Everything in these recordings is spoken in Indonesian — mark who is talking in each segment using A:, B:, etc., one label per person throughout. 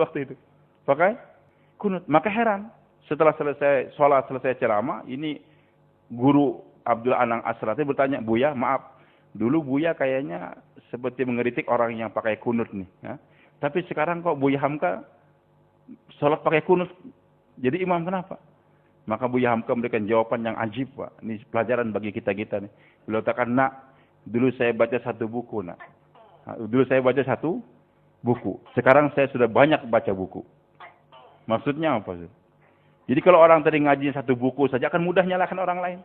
A: waktu itu. Pakai kunut. Maka heran. Setelah selesai sholat, selesai ceramah, ini guru Abdul Anang Asrati bertanya, Buya, maaf. Dulu Buya kayaknya seperti mengeritik orang yang pakai kunut nih. Ya. Tapi sekarang kok Buya Hamka sholat pakai kunut. Jadi imam kenapa? Maka Buya Hamka memberikan jawaban yang ajib, Pak. Ini pelajaran bagi kita-kita nih. Beliau katakan, nak, dulu saya baca satu buku, nak. Dulu saya baca satu buku. Sekarang saya sudah banyak baca buku. Maksudnya apa sih? Jadi kalau orang tadi ngaji satu buku saja akan mudah nyalahkan orang lain.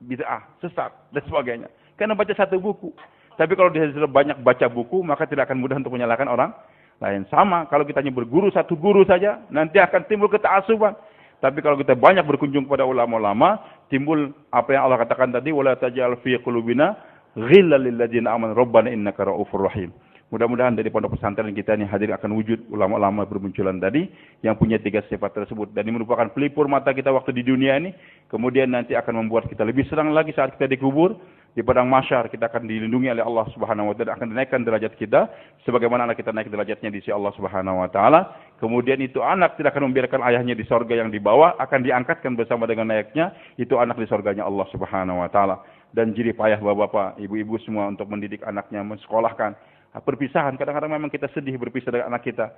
A: Bid'ah, sesat, dan sebagainya. Karena baca satu buku. Tapi kalau dia sudah banyak baca buku, maka tidak akan mudah untuk menyalahkan orang lain. Sama, kalau kita hanya berguru satu guru saja, nanti akan timbul keta'asuban. Tapi kalau kita banyak berkunjung kepada ulama-ulama, timbul apa yang Allah katakan tadi, wala taj'al fi qulubina ghillal lil ladzina amanu rabbana innaka ra'ufur rahim. Mudah-mudahan dari pondok pesantren kita ini hadir akan wujud ulama-ulama bermunculan tadi yang punya 3 sifat tersebut. Dan ini merupakan pelipur mata kita waktu di dunia ini. Kemudian nanti akan membuat kita lebih senang lagi saat kita dikubur. Di padang mahsyar kita akan dilindungi oleh Allah Subhanahu wa taala, akan dinaikkan derajat kita sebagaimana anak kita naik derajatnya di sisi Allah Subhanahu wa taala. Kemudian itu anak tidak akan membiarkan ayahnya di sorga yang di bawah, akan diangkatkan bersama dengan ayahnya, itu anak di sorganya Allah Subhanahu wa taala. Dan jerih payah bapak-bapak, ibu-ibu semua untuk mendidik anaknya, mensekolahkan. Perpisahan, kadang-kadang memang kita sedih berpisah dengan anak kita.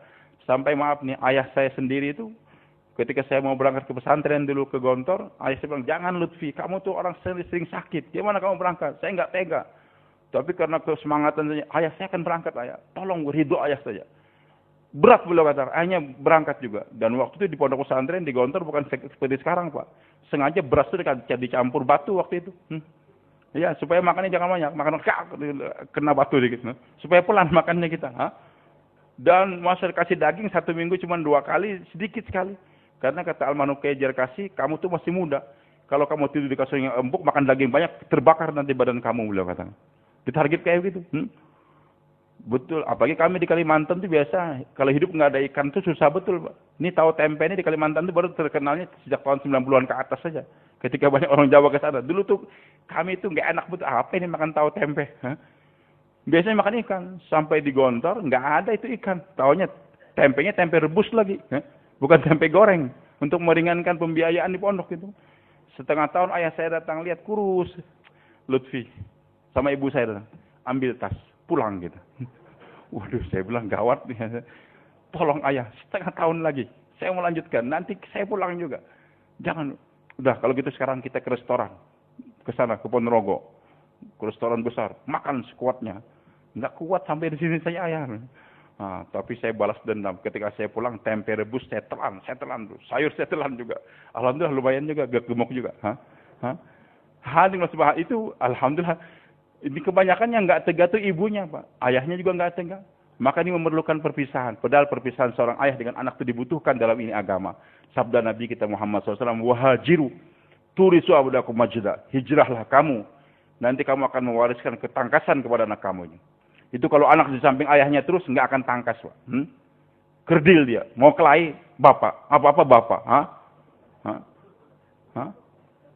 A: Sampai maaf nih, ayah saya sendiri itu ketika saya mau berangkat ke pesantren dulu ke Gontor, ayah saya bilang, jangan Lutfi, kamu tuh orang sering sakit. Gimana kamu berangkat? Saya nggak tega. Tapi karena kesemangatan saja, ayah saya akan berangkat, ayah. Tolong ridho ayah saja. Berat beliau kata, ayahnya berangkat juga. Dan waktu itu di pondok pesantren di Gontor bukan seperti sekarang, Pak. Sengaja beras itu dicampur batu waktu itu. Ya, supaya makannya jangan banyak, makan kena batu dikit. Supaya pelan makannya kita. Dan masa kasih daging 1 minggu cuma 2 kali, sedikit sekali. Karena kata almarhum Kejar kasih, kamu tuh masih muda. Kalau kamu tidur di kasur yang empuk, makan daging banyak, terbakar nanti badan kamu, beliau kata. Ditarget kayak gitu. Betul, apalagi kami di Kalimantan tuh biasa, kalau hidup nggak ada ikan tuh susah betul, Pak. Ini tahu tempe ini di Kalimantan tuh baru terkenalnya sejak tahun 90-an ke atas saja. Ketika banyak orang Jawa ke sana. Dulu tuh kami tuh nggak enak betul, apa ini makan tahu tempe. Biasanya makan ikan, sampai di Gontor nggak ada itu ikan. Taunya tempenya tempe rebus lagi, bukan tempe goreng. Untuk meringankan pembiayaan di pondok itu. Setengah tahun ayah saya datang lihat kurus. Lutfi sama ibu saya datang, ambil tas, pulang gitu. Waduh, saya bilang gawat nih. Tolong ayah, setengah tahun lagi. Saya mau lanjutkan, nanti saya pulang juga. Jangan, udah kalau gitu sekarang kita ke restoran. Ke sana, ke Ponorogo. Ke restoran besar, makan sekuatnya. Nggak kuat sampai di sini saya ayah. Tapi saya balas dendam. Ketika saya pulang, tempe rebus saya telan dulu. Sayur saya telan juga. Alhamdulillah lumayan juga, gemuk juga. Itu alhamdulillah. Ini kebanyakan yang nggak tega tuh ibunya, Pak. Ayahnya juga nggak tega. Maka ini memerlukan perpisahan. Padahal perpisahan seorang ayah dengan anak itu dibutuhkan dalam ini agama. Sabda Nabi kita Muhammad SAW, wahajiru turisu abdakum majda. Hijrahlah kamu. Nanti kamu akan mewariskan ketangkasan kepada anak kamu. Itu kalau anak di samping ayahnya terus nggak akan tangkas, Pak. Kerdil dia. Mau kelahi, bapak. Apa-apa bapak.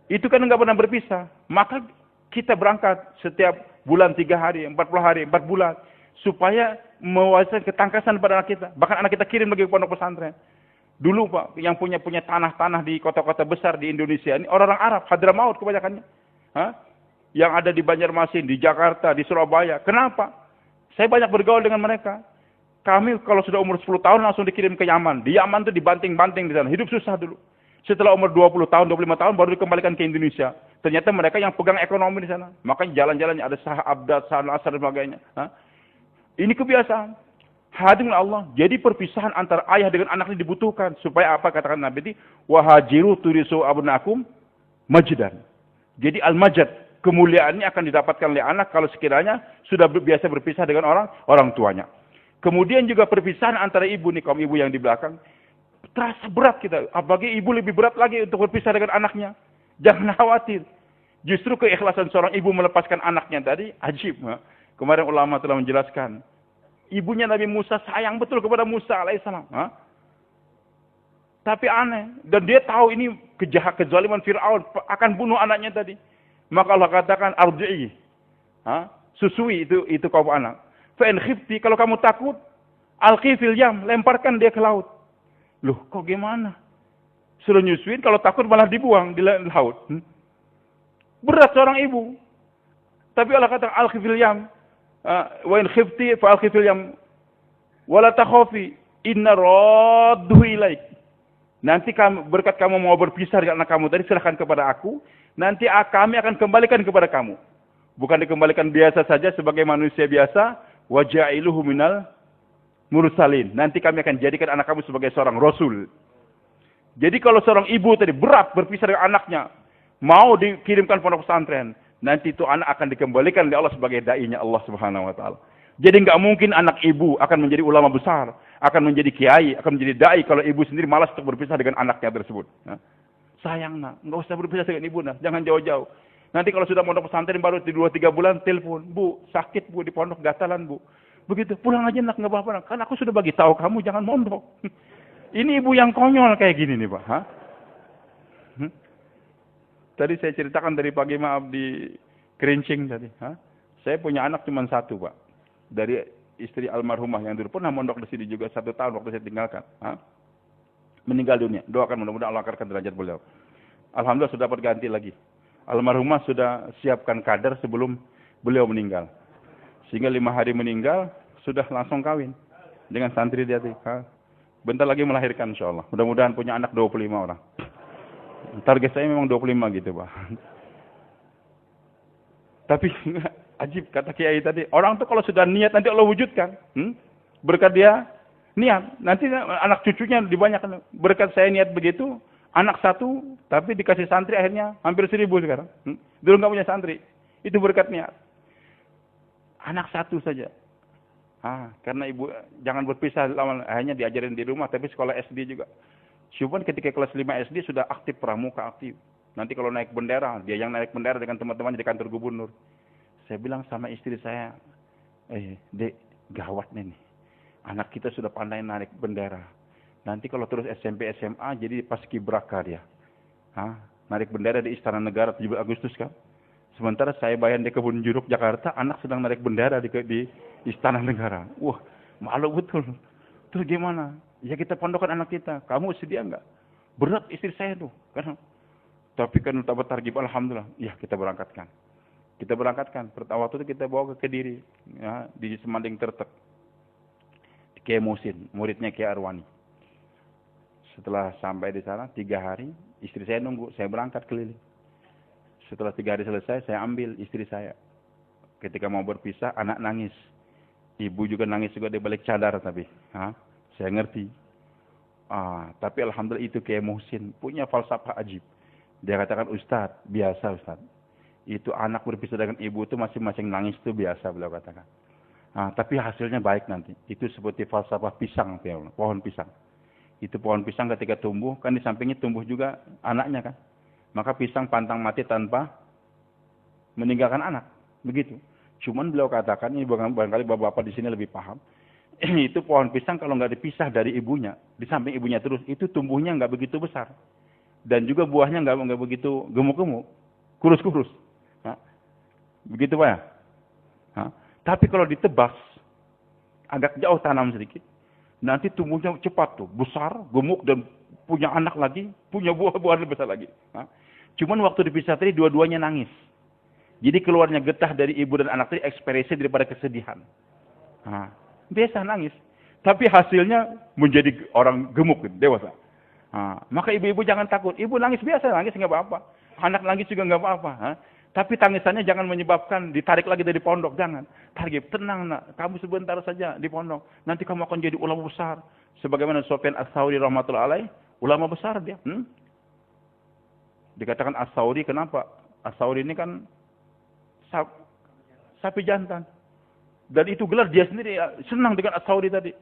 A: Itu kan nggak pernah berpisah. Maka kita berangkat setiap bulan 3 hari, 40 hari, 4 bulan. Supaya mewariskan ketangkasan pada anak kita. Bahkan anak kita kirim lagi ke pondok pesantren. Dulu Pak, yang punya tanah-tanah di kota-kota besar di Indonesia ini orang-orang Arab, Hadramaut kebanyakannya. Yang ada di Banjarmasin, di Jakarta, di Surabaya. Kenapa? Saya banyak bergaul dengan mereka. Kami kalau sudah umur 10 tahun langsung dikirim ke Yaman. Di Yaman itu dibanting-banting di sana. Hidup susah dulu. Setelah umur 20 tahun, 25 tahun baru dikembalikan ke Indonesia. Ternyata mereka yang pegang ekonomi di sana. Makanya jalan-jalannya ada Sah Abdad, Sah Al-Asar dan sebagainya. Ini kebiasaan. Hadir Allah. Jadi perpisahan antara ayah dengan anak ini dibutuhkan. Supaya apa katakan Nabi ini? Wahajiru turisu abnakum majdan. Jadi al-majad. Kemuliaannya akan didapatkan oleh anak kalau sekiranya sudah biasa berpisah dengan orang tuanya. Kemudian juga perpisahan antara ibu nih, kaum ibu yang di belakang. Terasa berat kita. Apalagi ibu lebih berat lagi untuk berpisah dengan anaknya. Jangan khawatir. Justru keikhlasan seorang ibu melepaskan anaknya tadi, ajib. Kemarin ulama telah menjelaskan. Ibunya Nabi Musa sayang betul kepada Musa alaihissalam. Tapi aneh. Dan dia tahu ini kezaliman Fir'aun akan bunuh anaknya tadi. Maka Allah katakan, arji'i. Susui itu kaum anak. Fa'in khifti, kalau kamu takut, Alqi fil yam, lemparkan dia ke laut. Loh, kok gimana? Suruh nyusuin, kalau takut malah dibuang di laut. Berat seorang ibu. Tapi Allah kata alqi fil yam, wa in khifti fa alqi fil yam, wala takhafi, inna radduhu ilaik. Nanti berkat kamu mau berpisah dengan anak kamu tadi, serahkan kepada aku. Nanti kami akan kembalikan kepada kamu. Bukan dikembalikan biasa saja sebagai manusia biasa. Waja'iluhu minal mursalin. Nanti kami akan jadikan anak kamu sebagai seorang rasul. Jadi kalau seorang ibu tadi berat berpisah dengan anaknya, mau dikirimkan pondok pesantren, nanti itu anak akan dikembalikan oleh Allah sebagai dai-nya Allah Subhanahu wa taala. Jadi nggak mungkin anak ibu akan menjadi ulama besar, akan menjadi kiai, akan menjadi dai kalau ibu sendiri malas untuk berpisah dengan anaknya tersebut. Sayang nak, nggak usah berpisah dengan ibu nak, jangan jauh-jauh. Nanti kalau sudah pondok pesantren baru 2-3 bulan telepon, Bu, sakit Bu di pondok gatalan Bu. Begitu, pulang aja nak, nggak apa-apa nak. Kan aku sudah bagi tahu kamu jangan mondok. Ini ibu yang konyol kayak gini nih Pak. Tadi saya ceritakan dari pagi maaf di Kerincing tadi. Saya punya anak cuma satu Pak. Dari istri almarhumah yang dulu pernah mondok di sini juga 1 tahun waktu saya tinggalkan. Meninggal dunia. Doakan mudah-mudahan Allah angkatkan derajat beliau. Alhamdulillah sudah dapat ganti lagi. Almarhumah sudah siapkan kader sebelum beliau meninggal. Sehingga 5 hari meninggal sudah langsung kawin dengan santri dia. Bentar lagi melahirkan insyaallah. Mudah-mudahan punya anak 25 orang. Target saya memang 25 gitu Pak. Tapi ajib kata Kiai tadi, orang tuh kalau sudah niat nanti Allah wujudkan. Berkat dia niat, nanti anak cucunya dibanyakan. Berkat saya niat begitu, anak 1 tapi dikasih santri akhirnya hampir 1000 sekarang. Dulu nggak punya santri, itu berkat niat. Anak 1 saja. Karena ibu jangan berpisah lama, akhirnya diajarin di rumah, tapi sekolah SD juga. Cuman ketika kelas 5 SD sudah aktif pramuka aktif. Nanti kalau naik bendera, dia yang naik bendera dengan teman-teman di kantor gubernur. Saya bilang sama istri saya, Dek, gawat nih. Anak kita sudah pandai naik bendera. Nanti kalau terus SMP, SMA, jadi paskibraka dia. Narik bendera di Istana Negara 17 Agustus kan. Sementara saya bayang di Kebun Jeruk Jakarta, anak sedang narik bendera di Istana Negara. Wah, malu betul. Terus gimana? Ya kita pondokkan anak kita. Kamu sedia enggak? Berat istri saya tuh. Tapi kan utama targib, alhamdulillah. Ya kita berangkatkan. Kita berangkatkan. Pertama waktu itu kita bawa ke Kediri. Ya, di Semanding Tertek. Kiai Musin, muridnya Kiai Arwani. Setelah sampai di sana 3 hari, istri saya nunggu. Saya berangkat keliling. Setelah 3 hari selesai, saya ambil istri saya. Ketika mau berpisah, anak nangis. Ibu juga nangis juga di balik cadar tapi. Saya ngerti. Tapi alhamdulillah itu Kiai Muhsin punya falsafah ajib. Dia katakan, Ustaz, biasa Ustaz. Itu anak berpisah dengan ibu itu masing-masing nangis itu biasa, beliau katakan. Tapi hasilnya baik nanti. Itu seperti falsafah pisang, pohon pisang. Itu pohon pisang ketika tumbuh, kan di sampingnya tumbuh juga anaknya kan. Maka pisang pantang mati tanpa meninggalkan anak. Begitu. Cuman beliau katakan, ini barangkali bapak-bapak di sini lebih paham. Itu pohon pisang kalau nggak dipisah dari ibunya, di samping ibunya terus, itu tumbuhnya nggak begitu besar. Dan juga buahnya nggak begitu gemuk-gemuk, kurus-kurus. Begitu Pak ya? Tapi kalau ditebas, agak jauh tanam sedikit, nanti tumbuhnya cepat tuh, besar, gemuk, dan punya anak lagi, punya buah-buahan lebih besar lagi. Cuman waktu dipisah tadi, dua-duanya nangis. Jadi keluarnya getah dari ibu dan anak tadi ekspresi daripada kesedihan. Biasa nangis. Tapi hasilnya menjadi orang gemuk, dewasa. Maka ibu-ibu jangan takut. Ibu nangis biasa, nangis nggak apa-apa. Anak nangis juga nggak apa-apa. Tapi tangisannya jangan menyebabkan ditarik lagi dari pondok. Jangan. Targib, tenang nak. Kamu sebentar saja di pondok. Nanti kamu akan jadi ulama besar. Sebagaimana Sufyan Ats-Tsauri rahmatullahi alaih. Ulama besar dia. Dikatakan Ats-Tsauri kenapa? Ats-Tsauri ini kan sapi jantan. Dan itu gelar dia sendiri senang dengan Ats-Tsauri tadi.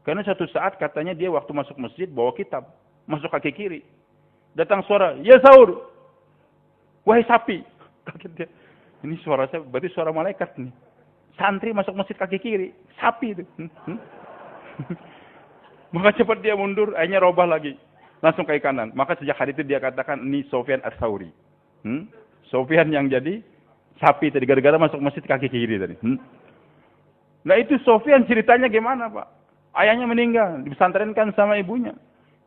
A: Karena satu saat katanya dia waktu masuk masjid bawa kitab. Masuk kaki kiri. Datang suara, ya Saur. Wahai sapi. Kaget dia. Ini suara saya, berarti suara malaikat nih. Santri masuk masjid kaki kiri. Sapi itu. Maka cepat dia mundur, akhirnya robah lagi. Langsung kaki kanan. Maka sejak hari itu dia katakan, ini Sufyan Ats-Tsauri. Sufyan yang jadi sapi tadi. Gara-gara masuk masjid kaki kiri tadi. Nah itu Sufyan ceritanya gimana Pak? Ayahnya meninggal, dipesantrenkan sama ibunya.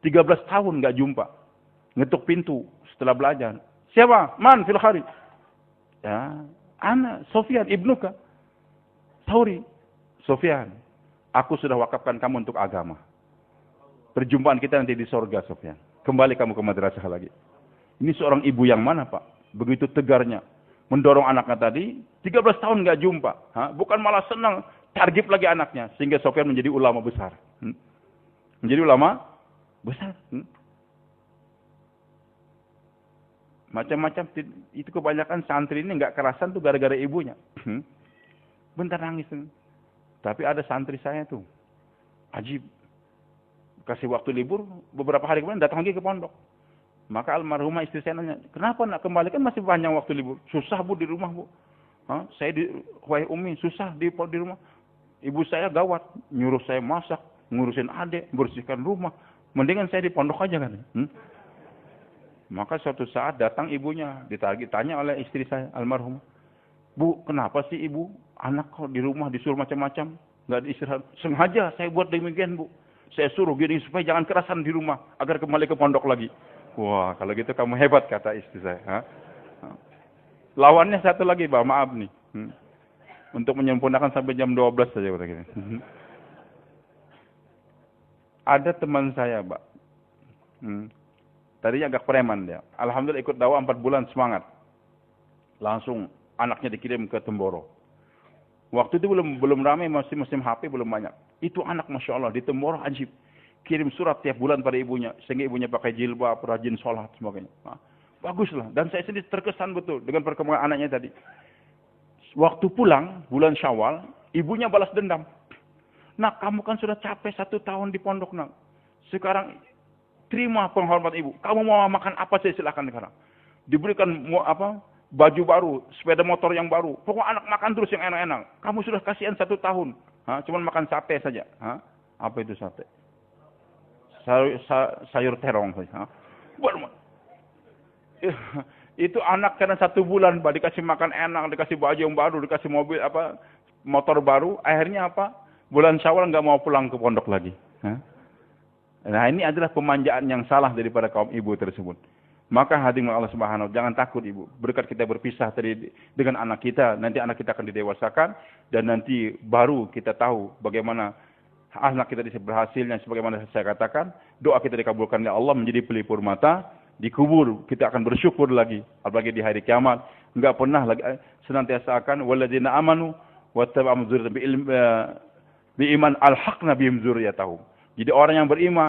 A: 13 tahun nggak jumpa. Ngetuk pintu setelah belajar. Siapa? Man fil kharij. Ya, ana Sofyan ibnuka. Tauri. Sofyan, aku sudah wakafkan kamu untuk agama. Perjumpaan kita nanti di sorga, Sofyan. Kembali kamu ke madrasah lagi. Ini seorang ibu yang mana, Pak? Begitu tegarnya. Mendorong anaknya tadi, 13 tahun nggak jumpa. Bukan malah senang, target lagi anaknya. Sehingga Sofyan menjadi ulama besar. Menjadi ulama besar. Macam-macam, itu kebanyakan santri ini nggak kerasan tuh gara-gara ibunya. Bentar nangis. Tapi ada santri saya tuh, ajib. Kasih waktu libur, beberapa hari kemudian datang lagi ke pondok. Maka almarhumah istri saya nanya, kenapa nak kembali? Kan masih panjang waktu libur. Susah bu di rumah bu. Saya di wahai umi, susah di rumah. Ibu saya gawat, nyuruh saya masak, ngurusin adik, bersihkan rumah. Mendingan saya di pondok aja kan. Maka suatu saat datang ibunya, ditanya oleh istri saya, almarhumah. Bu, kenapa sih ibu? Anak kok di rumah disuruh macam-macam, nggak diistirahat. Sengaja saya buat demikian bu. Saya suruh gini supaya jangan kerasan di rumah, agar kembali ke pondok lagi. Wah, kalau gitu kamu hebat, kata istri saya. Lawannya satu lagi, Pak, maaf nih. Untuk menyempurnakan sampai jam 12 saja. Ada teman saya, Pak. Tadinya agak preman dia. Alhamdulillah ikut dakwah 4 bulan semangat. Langsung anaknya dikirim ke Temboro. Waktu itu belum ramai, masih musim HP, belum banyak. Itu anak Masya Allah di Temboro ajib. Kirim surat tiap bulan pada ibunya. Sehingga ibunya pakai jilbab, rajin sholat, sebagainya. Baguslah. Dan saya sendiri terkesan betul dengan perkembangan anaknya tadi. Waktu pulang, bulan Syawal, ibunya balas dendam. Nak, kamu kan sudah capek 1 tahun di pondok, nak. Sekarang terima penghormatan ibu. Kamu mau makan apa saja silakan sekarang. Diberikan baju baru, sepeda motor yang baru. Pokoknya anak makan terus yang enak-enak. Kamu sudah kasihan 1 tahun. Cuman makan sate saja. Apa itu sate? Sayur terong saja. Itu anak karena 1 bulan, Pak, dikasih makan enak, dikasih baju yang baru, dikasih mobil motor baru. Akhirnya apa? Bulan Syawal nggak mau pulang ke pondok lagi. Nah, ini adalah pemanjaan yang salah daripada kaum ibu tersebut. Maka hadirin Allah Subhanahu, jangan takut ibu. Berkat kita berpisah tadi dengan anak kita, nanti anak kita akan didewasakan dan nanti baru kita tahu bagaimana anak kita bisa berhasilnya. Sebagaimana saya katakan, doa kita dikabulkan oleh Allah menjadi pelipur mata, dikubur kita akan bersyukur lagi, apalagi di hari kiamat. Enggak pernah lagi senantiasa akan walladzina amanu wattaba'u dzurriyyatahum bi iman alhaqna bihim dzurriyyatahum. Jadi orang yang beriman